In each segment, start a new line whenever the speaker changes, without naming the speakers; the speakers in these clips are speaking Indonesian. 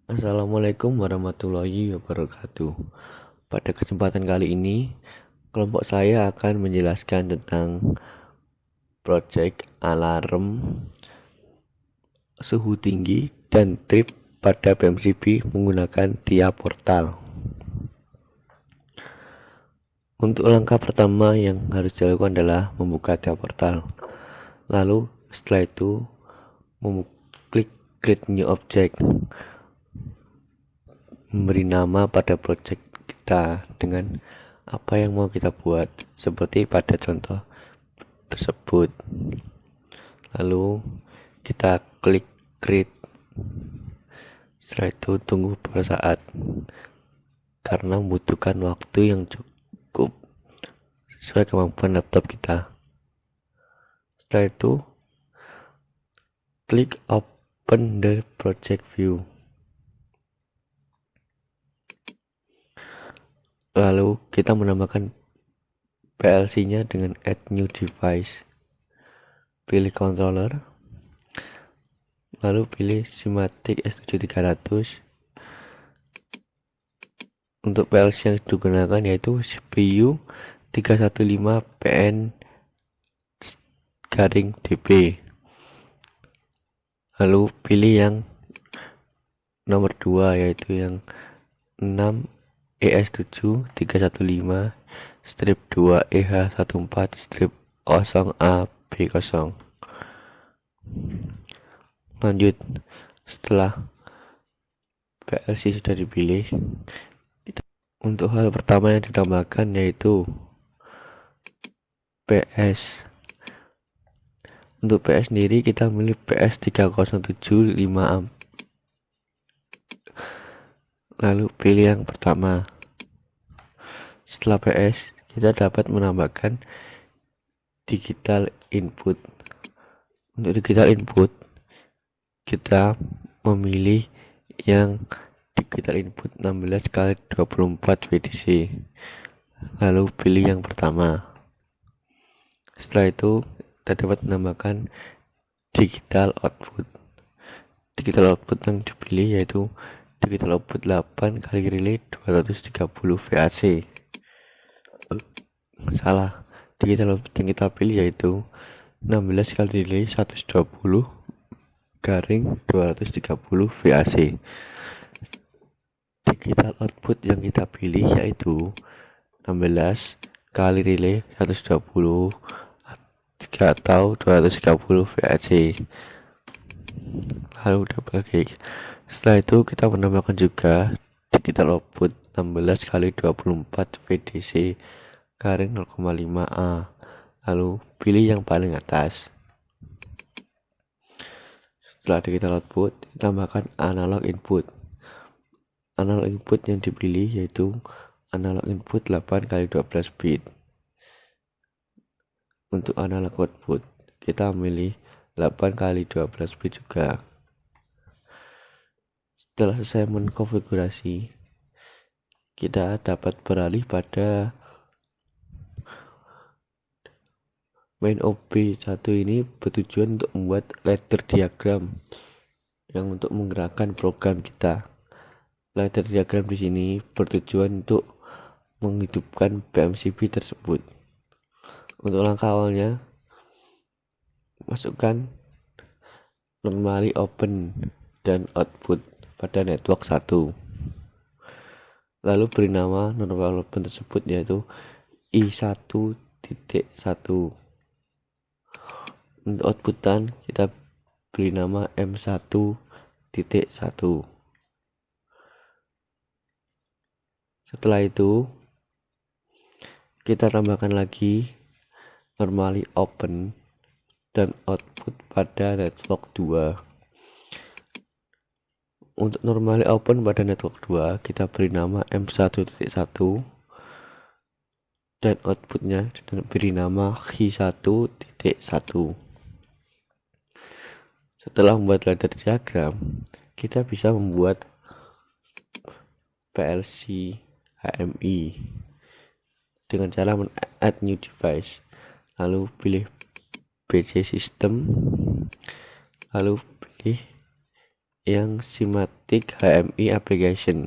Assalamualaikum warahmatullahi wabarakatuh. Pada kesempatan kali ini, kelompok saya akan menjelaskan tentang proyek alarm suhu tinggi dan trip pada PMCB menggunakan TIA Portal. Untuk langkah pertama yang harus dilakukan adalah membuka TIA Portal. Lalu setelah itu klik Create New Object, memberi nama pada project kita dengan apa yang mau kita buat seperti pada contoh tersebut. Lalu kita klik create. Setelah itu tunggu beberapa saat karena membutuhkan waktu yang cukup sesuai kemampuan laptop kita. Setelah itu klik open the project view. Lalu kita menambahkan PLC-nya dengan add new device. Pilih controller, lalu pilih Simatic S7300. Untuk PLC yang digunakan yaitu CPU 315PN-DP. Lalu pilih yang nomor 2 yaitu yang 6 ES7-2EH14-0A-B0. Lanjut, setelah PLC sudah dipilih, untuk hal pertama yang ditambahkan yaitu PS. Untuk PS sendiri kita milih PS 3075 amp. Lalu pilih yang pertama. Setelah PS, kita dapat menambahkan digital input. Untuk digital input, kita memilih yang digital input 16x24 VDC. Lalu pilih yang pertama. Setelah itu, kita dapat menambahkan digital output. Digital output yang dipilih yaitu digital output 8 kali relay 230 VAC. Salah, digital output yang kita pilih yaitu 16 kali relay 120 garing 230 VAC. Digital output yang kita pilih yaitu 16 kali relay 120 atau 230 VAC. Lalu double klik. Setelah itu kita menambahkan juga digital output 16 kali 24 VDC garing 0,5A. Lalu pilih yang paling atas. Setelah digital output, tambahkan analog input. Analog input yang dipilih yaitu analog input 8 kali 12 bit. Untuk analog output, kita memilih 8 kali 12 bit juga. Setelah selesai mengkonfigurasi, kita dapat beralih pada main OB1 ini bertujuan untuk membuat ladder diagram yang untuk menggerakkan program kita. Ladder diagram di sini bertujuan untuk menghidupkan PMCB tersebut. Untuk langkah awalnya, masukkan normally open dan output pada network 1. Lalu beri nama normally open tersebut yaitu I1.1. Untuk outputan kita beri nama M1.1. Setelah itu kita tambahkan lagi normally open dan output pada network 2. Untuk normally open pada network 2 kita beri nama M1.1 dan outputnya beri nama H1.1. Setelah membuat ladder diagram, kita bisa membuat PLC HMI dengan cara add new device. Lalu pilih PC system, lalu pilih yang Simatic HMI application.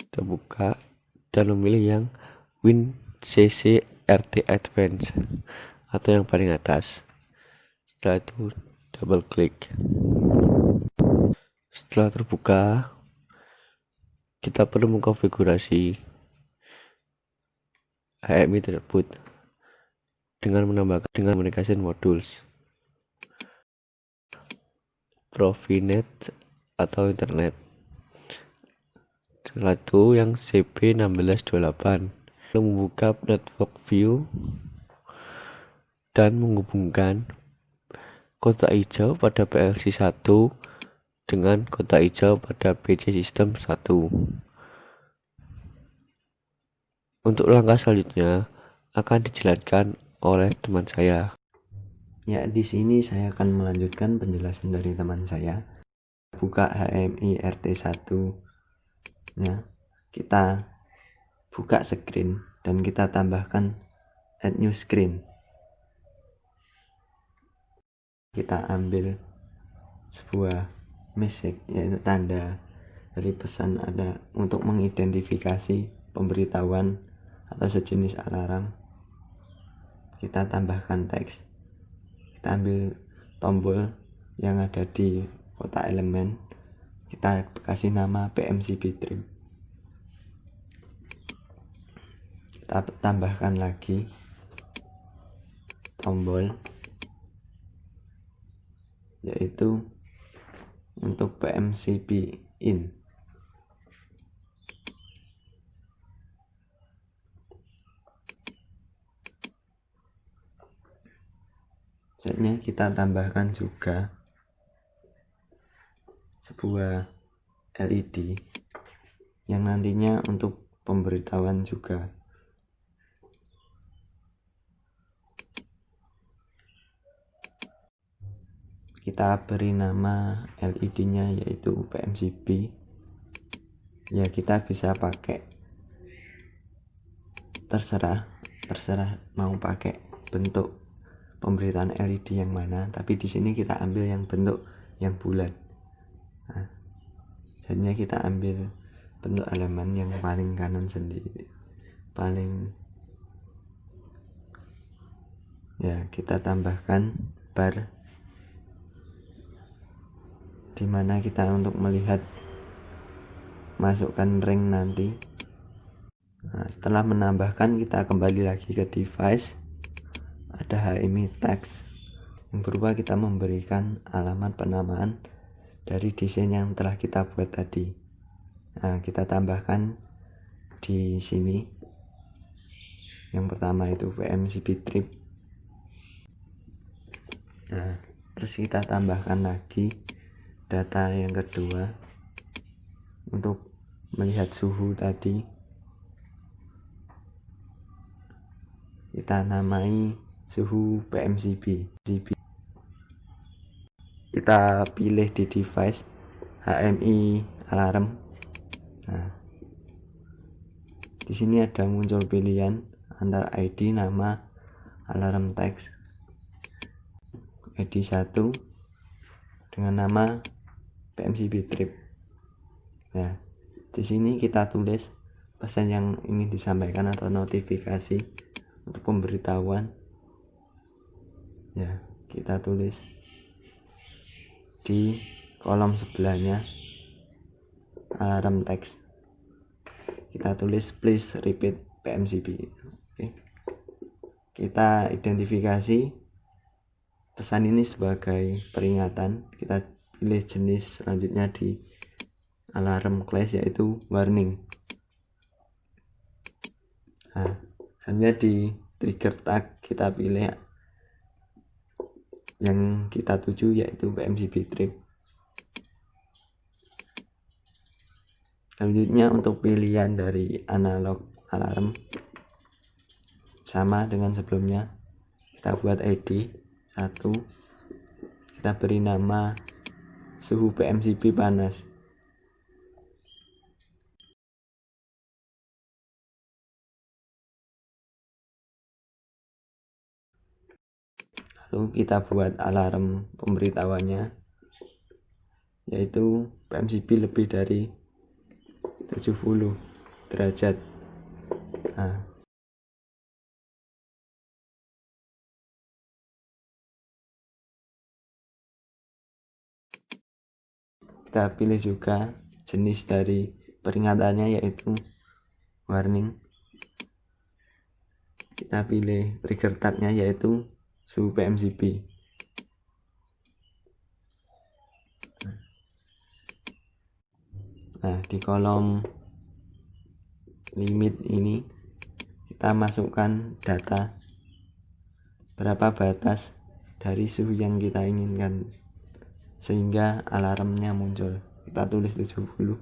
Kita buka dan memilih yang WinCC RT Advanced atau yang paling atas. Setelah itu double klik. Setelah terbuka, kita perlu mengkonfigurasi HMI tersebut dengan menambahkan communication modules, Profinet atau internet. Setelah itu yang CP1628, lalu membuka network view dan menghubungkan kotak hijau pada PLC 1 dengan kotak hijau pada PC System 1. Untuk langkah selanjutnya akan dijelaskan oleh teman saya.
Ya, di sini saya akan melanjutkan penjelasan dari teman saya. Buka HMI RT1 ya. Kita buka screen dan kita tambahkan add new screen. Kita ambil sebuah message, yaitu tanda dari pesan ada untuk mengidentifikasi pemberitahuan atau sejenis alarm. Kita tambahkan teks. Kita ambil tombol yang ada di kotak elemen, kita kasih nama PMCB trip. Kita tambahkan lagi tombol yaitu untuk PMCB in. Selanjutnya kita tambahkan juga sebuah LED yang nantinya untuk pemberitahuan juga. Kita beri nama LED-nya yaitu PMCB. Ya, kita bisa pakai terserah mau pakai bentuk pemberitaan LED yang mana, tapi di sini kita ambil yang bentuk yang bulat. Nah, jadinya kita ambil bentuk elemen yang paling kanan sendiri, ya, kita tambahkan bar dimana kita untuk melihat masukkan ring nanti. Nah, setelah menambahkan, kita kembali lagi ke device, ada HMI text yang berupa kita memberikan alamat penamaan dari desain yang telah kita buat tadi. Nah, kita tambahkan di sini yang pertama itu PMCB trip. Nah, terus kita tambahkan lagi data yang kedua untuk melihat suhu tadi. Kita namai suhu PMCB. Kita pilih di device HMI alarm. Nah, di sini ada muncul pilihan antara ID, nama, alarm text. ID 1 dengan nama PMCB trip. Nah, di sini kita tulis pesan yang ingin disampaikan atau notifikasi untuk pemberitahuan. Ya, kita tulis di kolom sebelahnya alarm text. Kita tulis please repeat PMCB. Oke. Kita identifikasi pesan ini sebagai peringatan. Kita pilih jenis selanjutnya di alarm class yaitu warning. Nah, selanjutnya di trigger tag kita pilih yang kita tuju yaitu PMCB trip. Selanjutnya untuk pilihan dari analog alarm sama dengan sebelumnya, kita buat ID 1, kita beri nama suhu PMCB panas. Lalu kita buat alarm pemberitahuannya yaitu PMCB lebih dari 70 derajat. Nah, kita pilih juga jenis dari peringatannya, yaitu warning. Kita pilih trigger tagnya, yaitu suhu PMCB. Nah, di kolom limit ini kita masukkan data berapa batas dari suhu yang kita inginkan sehingga alarmnya muncul. Kita tulis 70.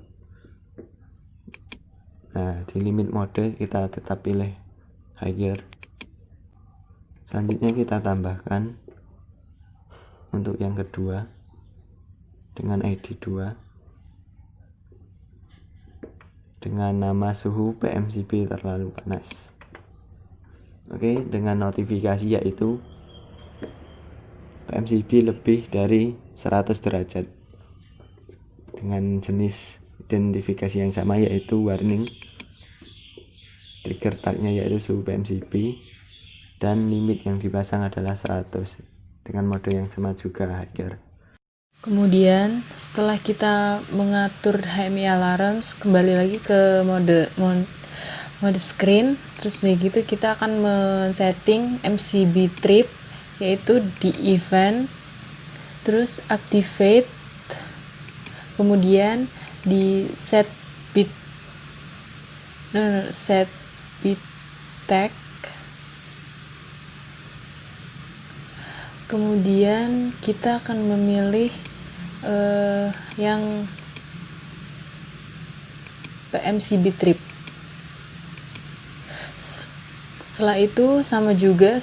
Nah, di limit mode kita tetap pilih higher. Selanjutnya kita tambahkan untuk yang kedua dengan ID 2 dengan nama suhu PMCB terlalu panas. Oke, dengan notifikasi yaitu PMCB lebih dari 100 derajat dengan jenis identifikasi yang sama, yaitu warning. Trigger tagnya yaitu suhu PMCB, dan limit yang dipasang adalah 100 dengan mode yang sama juga, higher.
Kemudian setelah kita mengatur HMI alarms, kembali lagi ke mode screen. Terus begitu kita akan men-setting MCB trip, yaitu di event, terus activate, kemudian di set bit tag, kemudian kita akan memilih yang PMCB trip. Setelah itu sama juga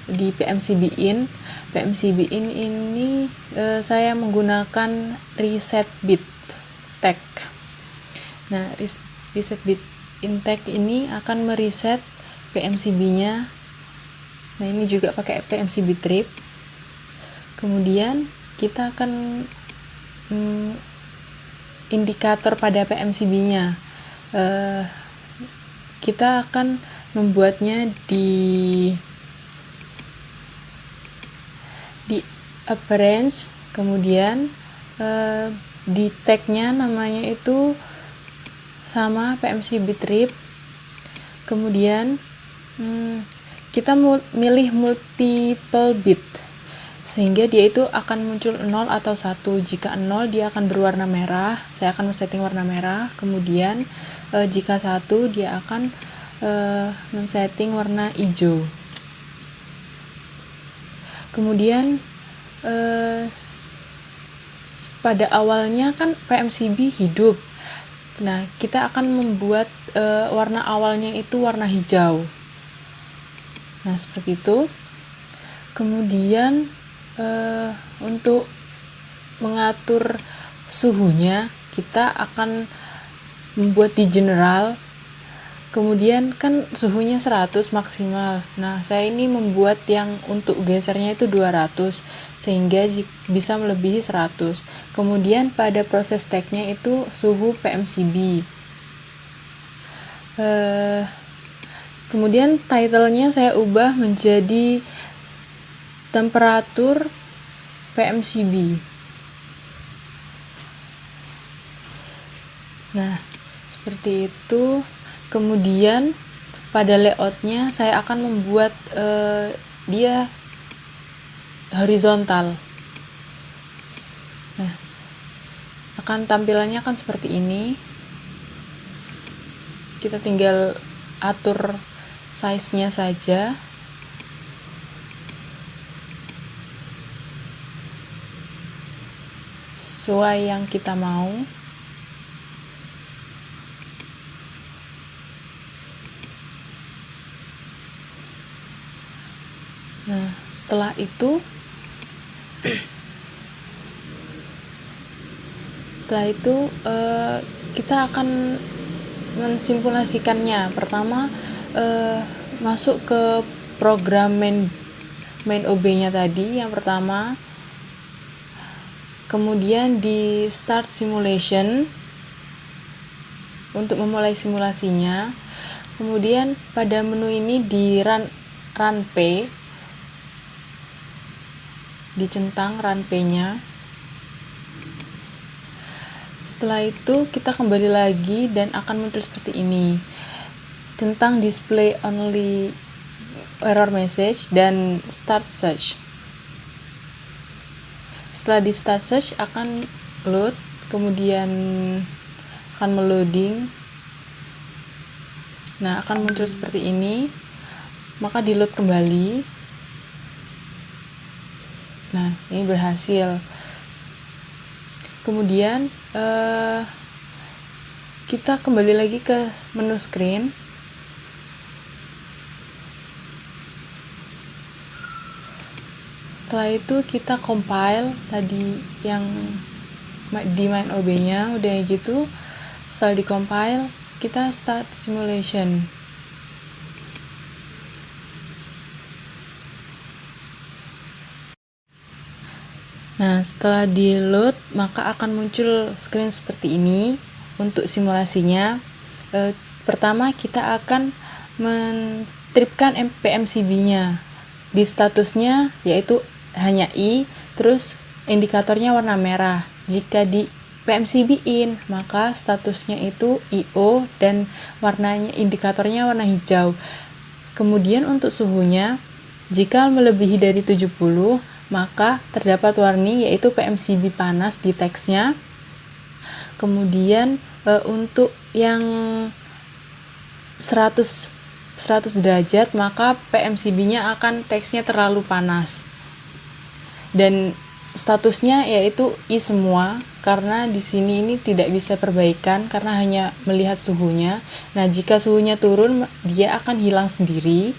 di PMCB in ini saya menggunakan reset bit tag. Nah, reset bit in tag ini akan mereset PMCB-nya. Nah, ini juga pakai PMCB trip. Kemudian kita akan indikator pada PMCB-nya. Kita akan membuatnya di appearance, kemudian di tag-nya namanya itu sama PMCB trip. Kemudian kita milih multiple bit sehingga dia itu akan muncul 0 atau 1. Jika 0 dia akan berwarna merah, saya akan men-setting warna merah. Kemudian jika 1 dia akan men-setting warna hijau. Kemudian pada awalnya kan PMCB hidup. Nah, kita akan membuat warna awalnya itu warna hijau. Nah, seperti itu. Kemudian untuk mengatur suhunya kita akan membuat di general. Kemudian kan suhunya 100 maksimal. Nah, saya ini membuat yang untuk gesernya itu 200 sehingga bisa melebihi 100. Kemudian pada proses tag-nya itu suhu PMCB. Kemudian title-nya saya ubah menjadi temperatur PMCB. Nah, seperti itu. Kemudian pada layoutnya saya akan membuat dia horizontal. Nah, akan tampilannya akan seperti ini. Kita tinggal atur size-nya saja. Sesuai yang kita mau. Nah, setelah itu kita akan mensimulasikannya. Pertama masuk ke program main OB-nya tadi. Yang pertama, Kemudian di start simulation untuk memulai simulasinya. Kemudian pada menu ini di run P, dicentang run P-nya. Setelah itu kita kembali lagi dan akan muncul seperti ini. Centang display only error message dan start search. Setelah di start search akan load, kemudian akan meloading. Nah, akan muncul seperti ini. Maka di load kembali. Nah, ini berhasil. Kemudian kita kembali lagi ke menu screen. Setelah itu kita compile tadi yang di main OB-nya, udah gitu. Setelah di compile, kita start simulation. Nah, setelah di load, maka akan muncul screen seperti ini untuk simulasinya. Pertama, kita akan mentripkan PMCB-nya. Di statusnya yaitu hanya I, terus indikatornya warna merah. Jika di PMCB in, maka statusnya itu IO dan warnanya indikatornya warna hijau. Kemudian untuk suhunya, jika melebihi dari 70, maka terdapat warning yaitu PMCB panas di teksnya. Kemudian untuk yang 100 derajat, maka PMCB-nya akan teksnya terlalu panas. Dan statusnya yaitu I semua, karena di sini ini tidak bisa perbaikan karena hanya melihat suhunya. Nah, jika suhunya turun, dia akan hilang sendiri.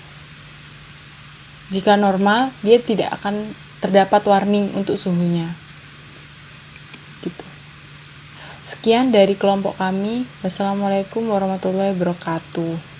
Jika normal, dia tidak akan terdapat warning untuk suhunya. Gitu. Sekian dari kelompok kami. Wassalamualaikum warahmatullahi wabarakatuh.